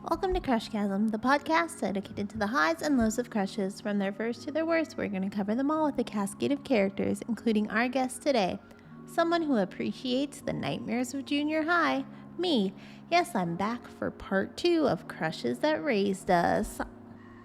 Welcome to Crushgasm, the podcast dedicated to the highs and lows of crushes. From their first to their worst, we're going to cover them all with a cascade of characters, including our guest today, someone who appreciates the nightmares of junior high, me. Yes, I'm back for part 2 of Crushes That Raised Us.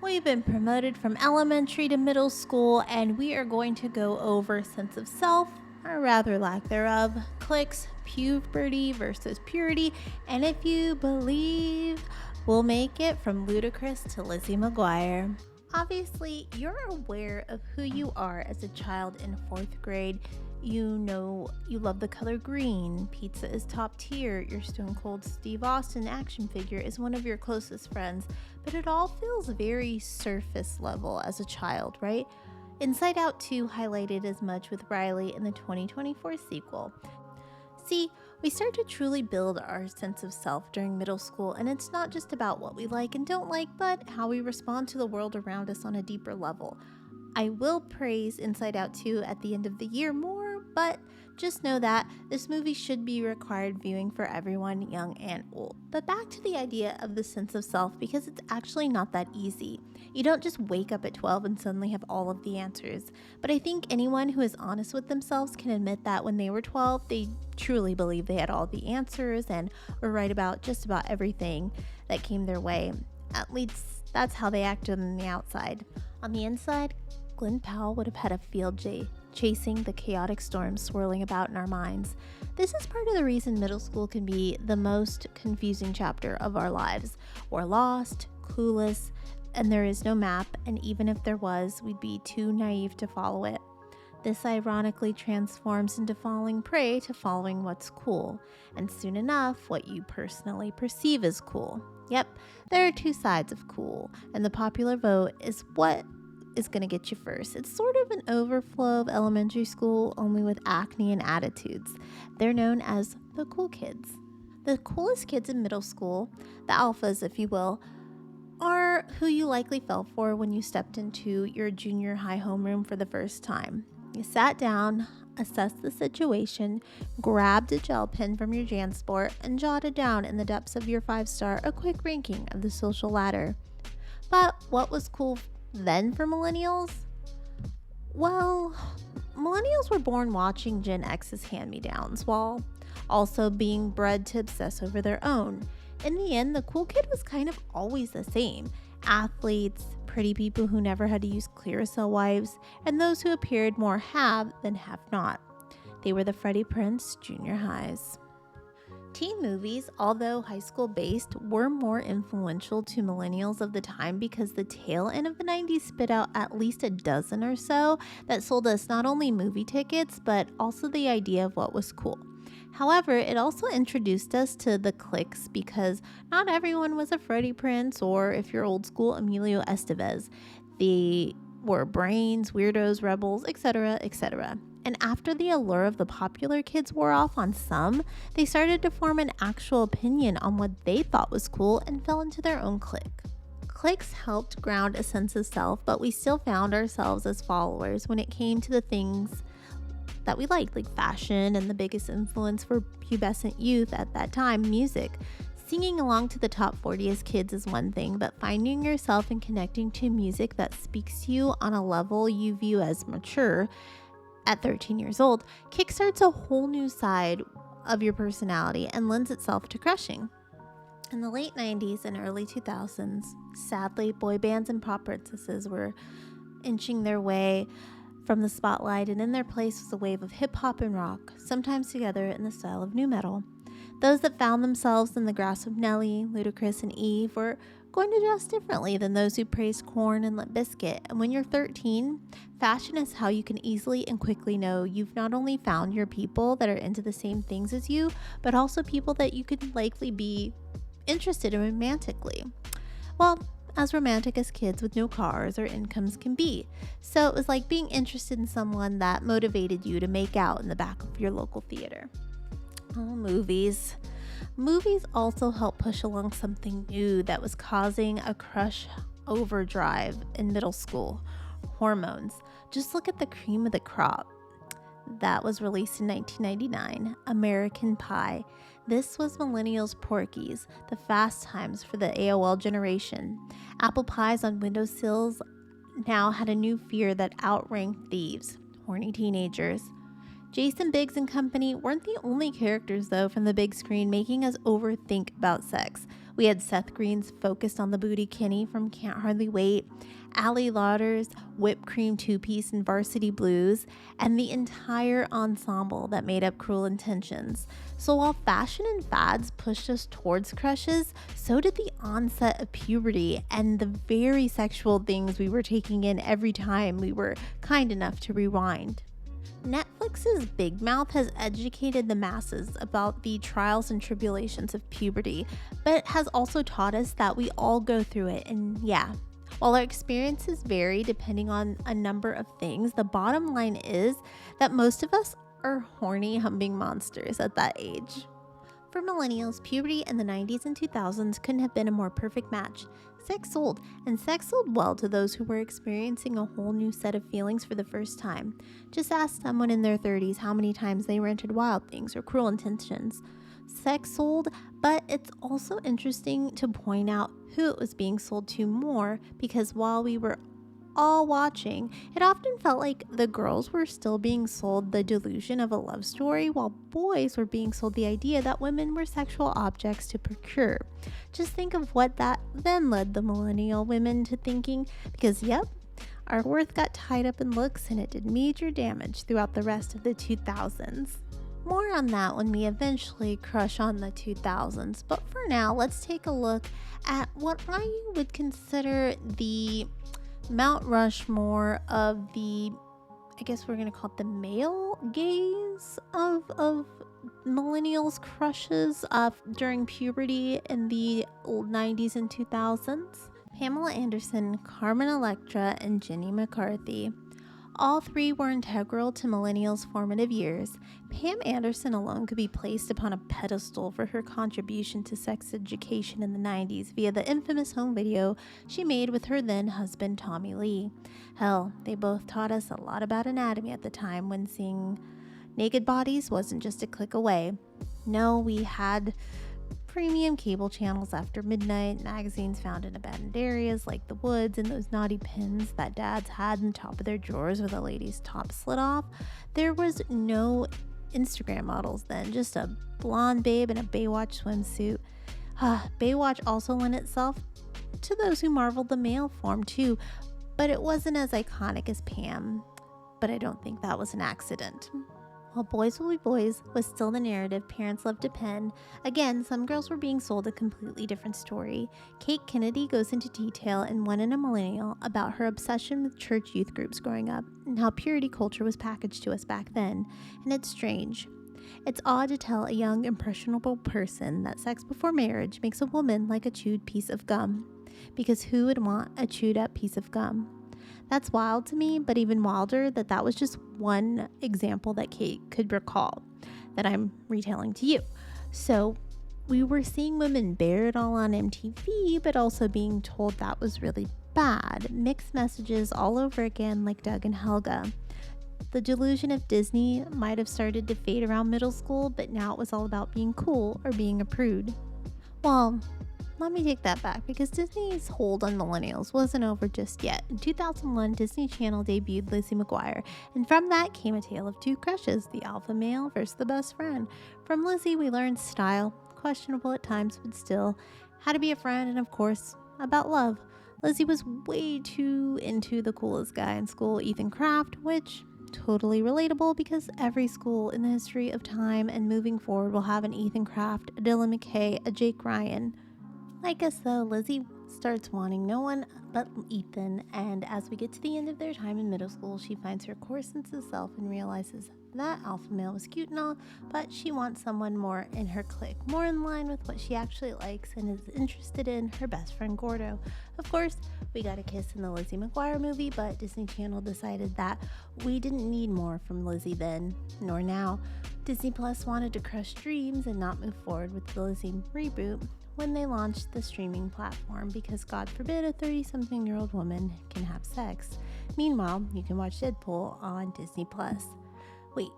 We've been promoted from elementary to middle school, and we are going to go over sense of self, or rather lack thereof, cliques, puberty versus purity, and if you believe, we'll make it from Ludacris to Lizzie McGuire. Obviously, you're aware of who you are as a child in 4th grade. You know you love the color green, pizza is top tier, your Stone Cold Steve Austin action figure is one of your closest friends, but it all feels very surface level as a child, right? Inside Out 2 highlighted as much with Riley in the 2024 sequel. See, we start to truly build our sense of self during middle school, and it's not just about what we like and don't like, but how we respond to the world around us on a deeper level. I will praise Inside Out 2 at the end of the year more, but just know that this movie should be required viewing for everyone, young and old. But back to the idea of the sense of self, because it's actually not that easy. You don't just wake up at 12 and suddenly have all of the answers. But I think anyone who is honest with themselves can admit that when they were 12, they truly believed they had all the answers and were right about just about everything that came their way. At least that's how they acted on the outside. On the inside, Glenn Powell would have had a field day chasing the chaotic storms swirling about in our minds. This is part of the reason middle school can be the most confusing chapter of our lives. We're lost, clueless, and there is no map, and even if there was, we'd be too naive to follow it. This ironically transforms into falling prey to following what's cool, and soon enough, what you personally perceive as cool. Yep, there are two sides of cool, and the popular vote is what is going to get you first. It's sort of an overflow of elementary school, only with acne and attitudes. They're known as the cool kids. The coolest kids in middle school, the alphas if you will, are who you likely fell for when you stepped into your junior high homeroom for the first time. You sat down, assessed the situation, grabbed a gel pen from your JanSport, and jotted down in the depths of your 5-star a quick ranking of the social ladder. But what was cool then for millennials? Well, millennials were born watching Gen X's hand-me-downs while also being bred to obsess over their own. In the end, the cool kid was kind of always the same. Athletes, pretty people who never had to use Clearasil wipes, and those who appeared more have than have not. They were the Freddie Prinze junior highs. Teen movies, although high school based, were more influential to millennials of the time because the tail end of the 90s spit out at least a dozen or so that sold us not only movie tickets, but also the idea of what was cool. However, it also introduced us to the cliques because not everyone was a Freddie Prinze or, if you're old school, Emilio Estevez. They were brains, weirdos, rebels, etc., etc. And after the allure of the popular kids wore off on some, they started to form an actual opinion on what they thought was cool and fell into their own clique. Cliques helped ground a sense of self, but we still found ourselves as followers when it came to the things that we liked, like fashion, and the biggest influence for pubescent youth at that time, music. Singing along to the top 40 as kids is one thing, but finding yourself and connecting to music that speaks to you on a level you view as mature at 13 years old kickstarts a whole new side of your personality and lends itself to crushing. In the late 90s and early 2000s, sadly, boy bands and pop princesses were inching their way from the spotlight, and in their place was a wave of hip-hop and rock, sometimes together in the style of nu metal. Those that found themselves in the grasp of Nelly, Ludacris, and Eve were going to dress differently than those who praised Korn and Limp Bizkit. And when you're 13, fashion is how you can easily and quickly know you've not only found your people that are into the same things as you, but also people that you could likely be interested in romantically. Well, as romantic as kids with no cars or incomes can be. So it was like being interested in someone that motivated you to make out in the back of your local theater. Oh, movies. Movies also help push along something new that was causing a crush overdrive in middle school: hormones. Just look at the cream of the crop that was released in 1999, American Pie. This was millennials' Porky's, the fast times for the AOL generation. Apple pies on windowsills now had a new fear that outranked thieves: horny teenagers. Jason Biggs and company weren't the only characters, though, from the big screen making us overthink about sex. We had Seth Green's focused on the booty Kenny from Can't Hardly Wait, Allie Lauder's whipped cream two-piece in Varsity Blues, and the entire ensemble that made up Cruel Intentions. So while fashion and fads pushed us towards crushes, so did the onset of puberty and the very sexual things we were taking in every time we were kind enough to rewind. Netflix's Big Mouth has educated the masses about the trials and tribulations of puberty, but has also taught us that we all go through it. And yeah, while our experiences vary depending on a number of things, the bottom line is that most of us are horny, humping monsters at that age. For millennials, puberty in the 90s and 2000s couldn't have been a more perfect match. Sex sold, and sex sold well to those who were experiencing a whole new set of feelings for the first time. Just ask someone in their 30s how many times they rented Wild Things or Cruel Intentions. Sex sold, but it's also interesting to point out who it was being sold to more, because while we were all watching, it often felt like the girls were still being sold the delusion of a love story, while boys were being sold the idea that women were sexual objects to procure. Just think of what that then led the millennial women to thinking, because yep, our worth got tied up in looks and it did major damage throughout the rest of the 2000s. More on that when we eventually crush on the 2000s, but for now, let's take a look at what I would consider the Mount Rushmore of the, I guess we're going to call it the male gaze of millennials' crushes during puberty in the 90s and 2000s. Pamela Anderson, Carmen Electra, and Jenny McCarthy. All three were integral to millennials' formative years. Pam Anderson alone could be placed upon a pedestal for her contribution to sex education in the 90s via the infamous home video she made with her then husband Tommy Lee. Hell, they both taught us a lot about anatomy at the time, when seeing naked bodies wasn't just a click away. No, we had premium cable channels after midnight, magazines found in abandoned areas like the woods, and those naughty pins that dads had in the top of their drawers where the ladies' top slid off. There was no Instagram models then, just a blonde babe in a Baywatch swimsuit. Baywatch also lent itself to those who marveled the male form too, but it wasn't as iconic as Pam. But I don't think that was an accident. While Boys Will Be Boys was still the narrative parents loved to pen, again, some girls were being sold a completely different story. Kate Kennedy goes into detail in One in a Millennial about her obsession with church youth groups growing up and how purity culture was packaged to us back then. And it's strange. It's odd to tell a young, impressionable person that sex before marriage makes a woman like a chewed piece of gum. Because who would want a chewed up piece of gum? That's wild to me, but even wilder that was just one example that Kate could recall that I'm retelling to you. So we were seeing women bear it all on MTV, but also being told that was really bad. Mixed messages all over again, like Doug and Helga. The delusion of Disney might have started to fade around middle school, but now it was all about being cool or being a prude. Well, let me take that back, because Disney's hold on millennials wasn't over just yet. In 2001, Disney Channel debuted Lizzie McGuire, and from that came a tale of two crushes, the alpha male versus the best friend. From Lizzie, we learned style, questionable at times, but still, how to be a friend, and of course, about love. Lizzie was way too into the coolest guy in school, Ethan Kraft, which totally relatable, because every school in the history of time and moving forward will have an Ethan Kraft, a Dylan McKay, a Jake Ryan. Like us though, Lizzie starts wanting no one but Ethan, and as we get to the end of their time in middle school, she finds her core sense of self and realizes that alpha male was cute and all, but she wants someone more in her clique, more in line with what she actually likes and is interested in, her best friend Gordo. Of course, we got a kiss in the Lizzie McGuire movie, but Disney Channel decided that we didn't need more from Lizzie then, nor now. Disney Plus wanted to crush dreams and not move forward with the Lizzie reboot when they launched the streaming platform because God forbid a 30-something-year-old woman can have sex. Meanwhile, you can watch Deadpool on Disney Plus. Wait,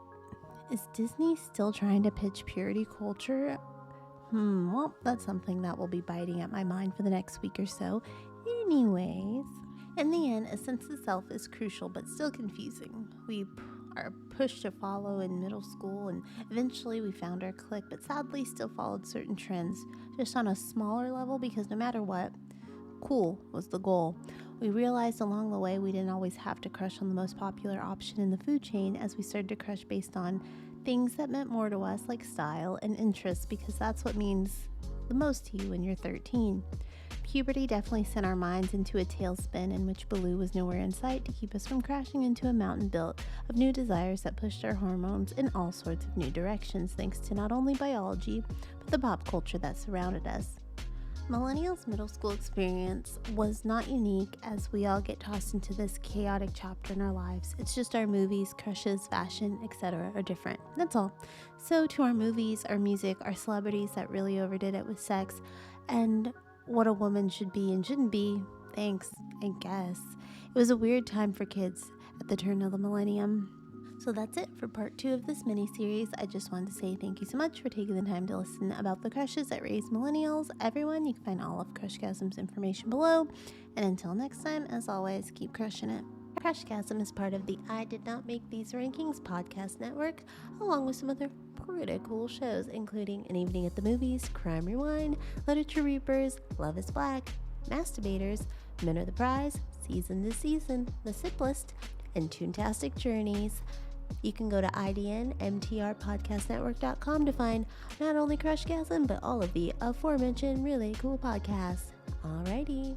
is Disney still trying to pitch purity culture? Well, that's something that will be biting at my mind for the next week or so. Anyways, in the end, a sense of self is crucial but still confusing. We are pushed to follow in middle school, and eventually we found our clique, but sadly still followed certain trends, just on a smaller level because no matter what, cool was the goal. We realized along the way we didn't always have to crush on the most popular option in the food chain as we started to crush based on things that meant more to us, like style and interest, because that's what means the most to you when you're 13. Puberty definitely sent our minds into a tailspin in which Baloo was nowhere in sight to keep us from crashing into a mountain built of new desires that pushed our hormones in all sorts of new directions thanks to not only biology, but the pop culture that surrounded us. Millennials' middle school experience was not unique as we all get tossed into this chaotic chapter in our lives. It's just our movies, crushes, fashion, etc. are different. That's all. So to our movies, our music, our celebrities that really overdid it with sex, and what a woman should be and shouldn't be, thanks, I guess. It was a weird time for kids at the turn of the millennium. So that's it for part 2 of this mini-series. I just wanted to say thank you so much for taking the time to listen about the crushes that raised millennials. Everyone, you can find all of Crushgasm's information below. And until next time, as always, keep crushing it. Crushgasm is part of the I Did Not Make These Rankings podcast network, along with some other pretty cool shows, including An Evening at the Movies, Crime Rewind, Literature Reapers, Love is Black, Masturbators, Men Are the Prize, Season to Season, The Sip List, and Toontastic Journeys. You can go to idnmtrpodcastnetwork.com to find not only Crushgasm, but all of the aforementioned really cool podcasts. Alrighty.